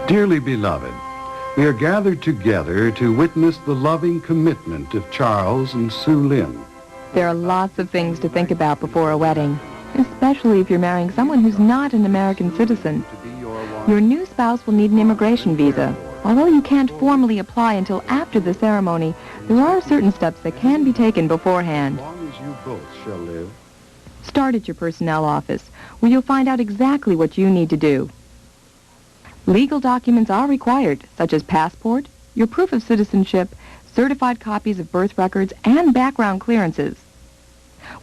Dearly beloved, we are gathered together to witness the loving commitment of Charles and Sue Lynn. There are lots of things to think about before a wedding, especially if you're marrying someone who's not an American citizen. Your new spouse will need an immigration visa. Although you can't formally apply until after the ceremony, there are certain steps that can be taken beforehand. As long as you both shall live. Start at your personnel office, where you'll find out exactly what you need to do. Legal documents are required, such as passport, your proof of citizenship, certified copies of birth records, and background clearances.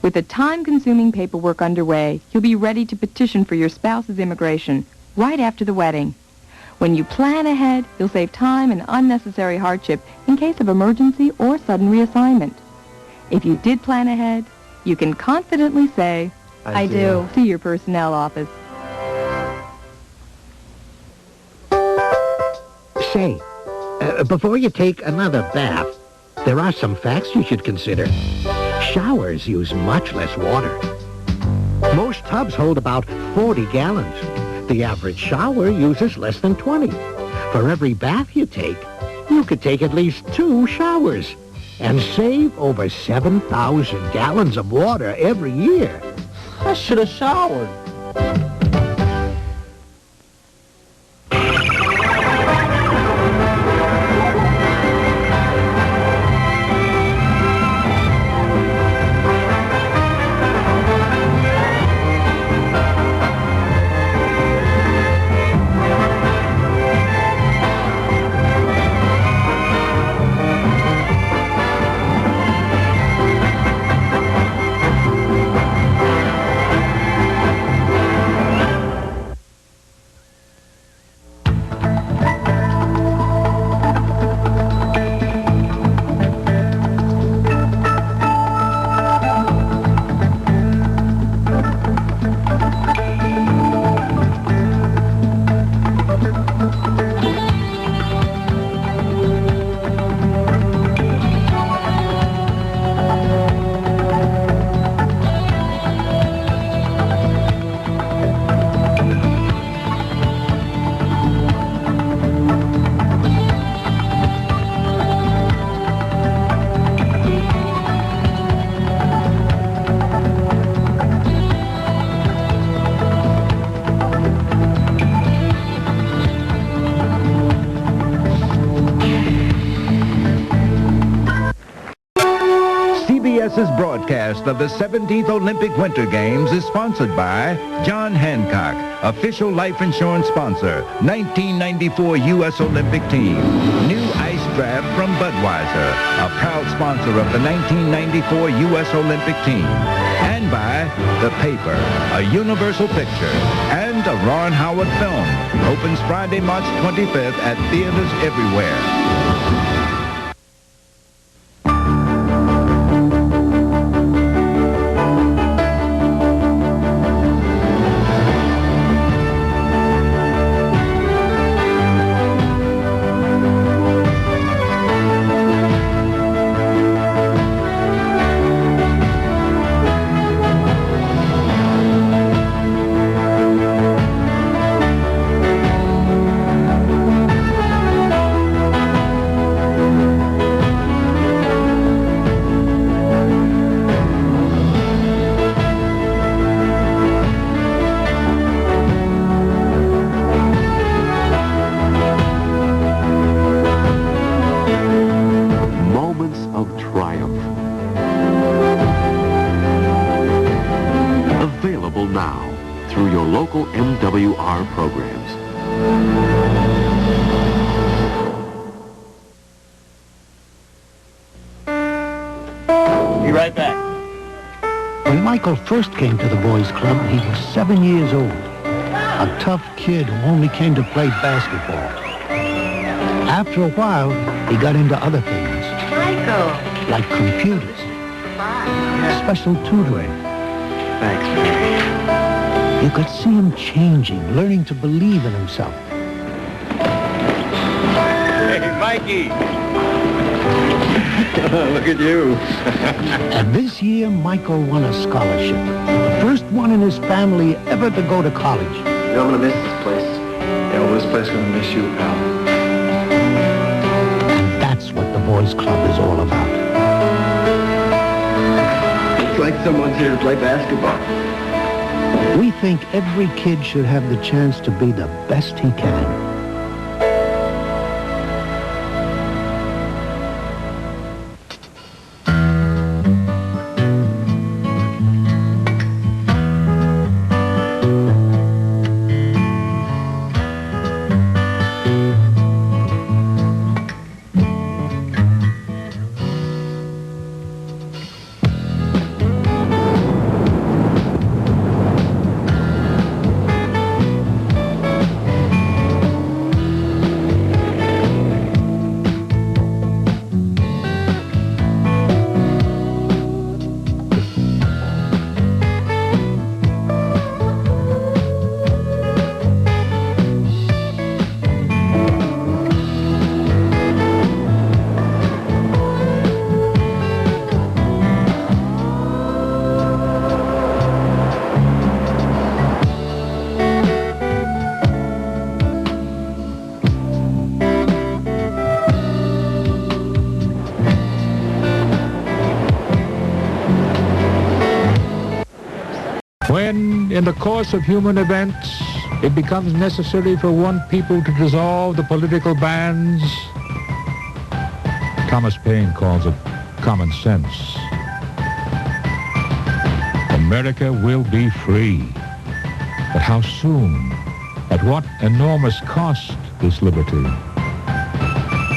With the time-consuming paperwork underway, you'll be ready to petition for your spouse's immigration right after the wedding. When you plan ahead, you'll save time and unnecessary hardship in case of emergency or sudden reassignment. If you did plan ahead, you can confidently say, I do, to your personnel office. Say, before you take another bath, there are some facts you should consider. Showers use much less water. Most tubs hold about 40 gallons. The average shower uses less than 20. For every bath you take, you could take at least 2 showers and save over 7,000 gallons of water every year. I should have showered. CBS's broadcast of the 17th Olympic Winter Games is sponsored by John Hancock, official life insurance sponsor, 1994 U.S. Olympic team. New ice draft from Budweiser, a proud sponsor of the 1994 U.S. Olympic team. And by The Paper, a Universal picture, and a Ron Howard film. Opens Friday, March 25th at theaters everywhere. Available now through your local MWR programs. Be right back. When Michael first came to the boys' club, he was 7 years old. A tough kid who only came to play basketball. After a while, he got into other things. Michael! Like computers. Special tutoring. Thanks, Mary. You could see him changing, learning to believe in himself. Hey, Mikey! Look at you. And this year, Michael won a scholarship. The first one in his family ever to go to college. You know, I'm gonna miss this place. Yeah, well, this place is gonna miss you, pal. And that's what the Boys Club is all about. It's like someone's here to play basketball. We think every kid should have the chance to be the best he can. When, in the course of human events, it becomes necessary for one people to dissolve the political bands, Thomas Paine calls it common sense. America will be free. But how soon? At what enormous cost, this liberty?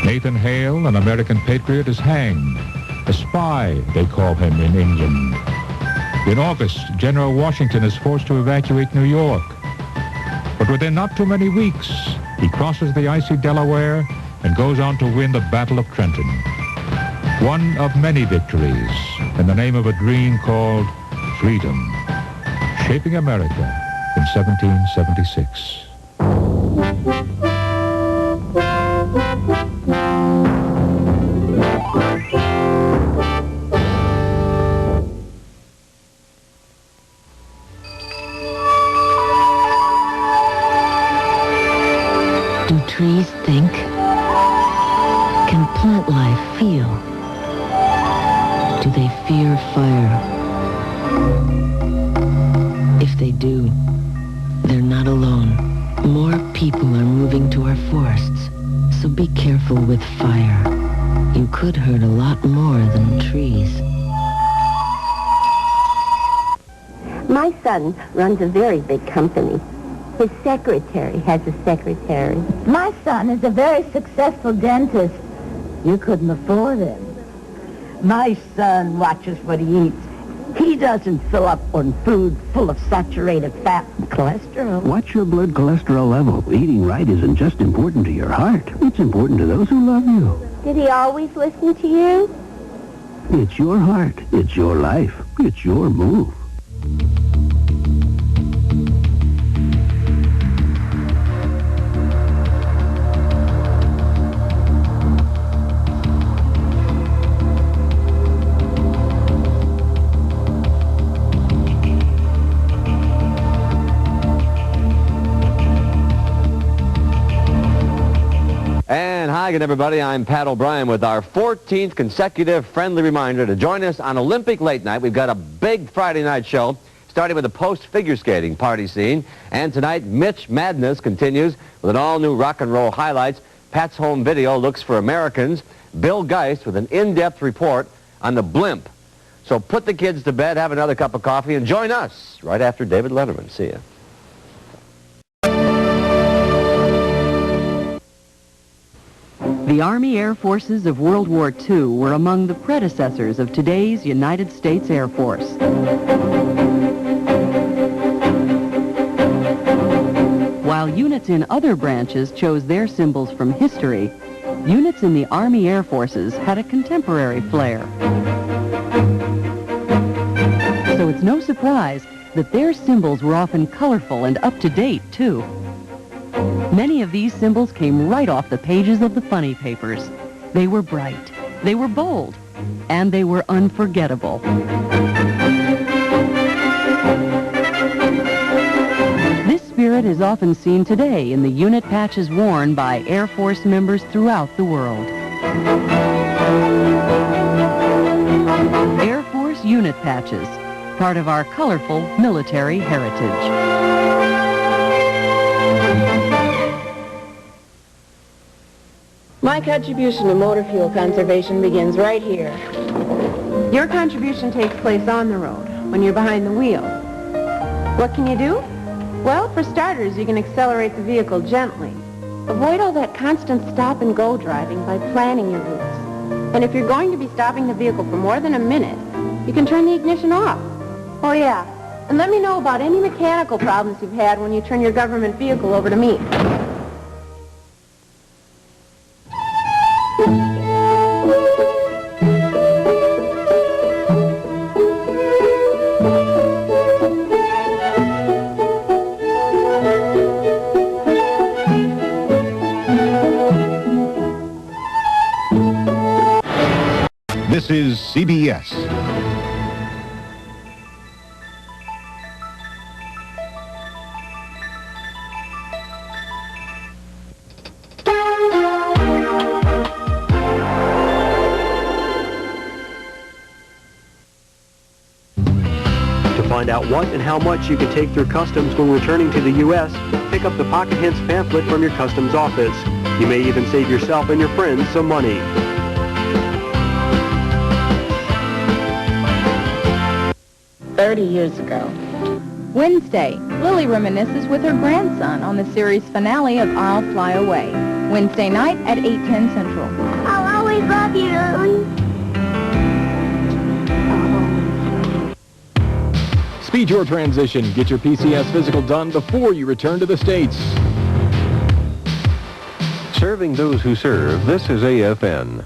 Nathan Hale, an American patriot, is hanged. A spy, they call him in England. In August, General Washington is forced to evacuate New York. But within not too many weeks, he crosses the icy Delaware and goes on to win the Battle of Trenton. One of many victories in the name of a dream called freedom, shaping America in 1776. Do trees think? Can plant life feel? Do they fear fire? If they do, they're not alone. More people are moving to our forests, so be careful with fire. You could hurt a lot more than trees. My son runs a very big company. His secretary has a secretary. My son is a very successful dentist. You couldn't afford him. My son watches what he eats. He doesn't fill up on food full of saturated fat and cholesterol. Watch your blood cholesterol level. Eating right isn't just important to your heart. It's important to those who love you. Did he always listen to you? It's your heart. It's your life. It's your move. And hi again, everybody. I'm Pat O'Brien with our 14th consecutive friendly reminder to join us on Olympic Late Night. We've got a big Friday night show, starting with the post-figure skating party scene. And tonight, Mitch Madness continues with an all-new rock and roll highlights. Pat's Home Video looks for Americans. Bill Geist with an in-depth report on the blimp. So put the kids to bed, have another cup of coffee, and join us right after David Letterman. See ya. The Army Air Forces of World War II were among the predecessors of today's United States Air Force. While units in other branches chose their symbols from history, units in the Army Air Forces had a contemporary flair. So it's no surprise that their symbols were often colorful and up-to-date, too. Many of these symbols came right off the pages of the funny papers. They were bright, They were bold, and they were unforgettable. This spirit is often seen today in the unit patches worn by Air Force members throughout the world. Air Force unit patches, part of our colorful military heritage. My contribution to motor fuel conservation begins right here. Your contribution takes place on the road, when you're behind the wheel. What can you do? Well, for starters, you can accelerate the vehicle gently. Avoid all that constant stop-and-go driving by planning your routes. And if you're going to be stopping the vehicle for more than a minute, you can turn the ignition off. Oh, yeah. And let me know about any mechanical problems you've had when you turn your government vehicle over to me. This is CBS. To find out what and how much you can take through customs when returning to the U.S., pick up the Pocket Hints pamphlet from your customs office. You may even save yourself and your friends some money. Years ago. Wednesday, Lily reminisces with her grandson on the series finale of I'll Fly Away. Wednesday night at 8:10 Central. I'll always love you, Lily. Speed your transition. Get your PCS Physical done before you return to the States. Serving those who serve, this is AFN.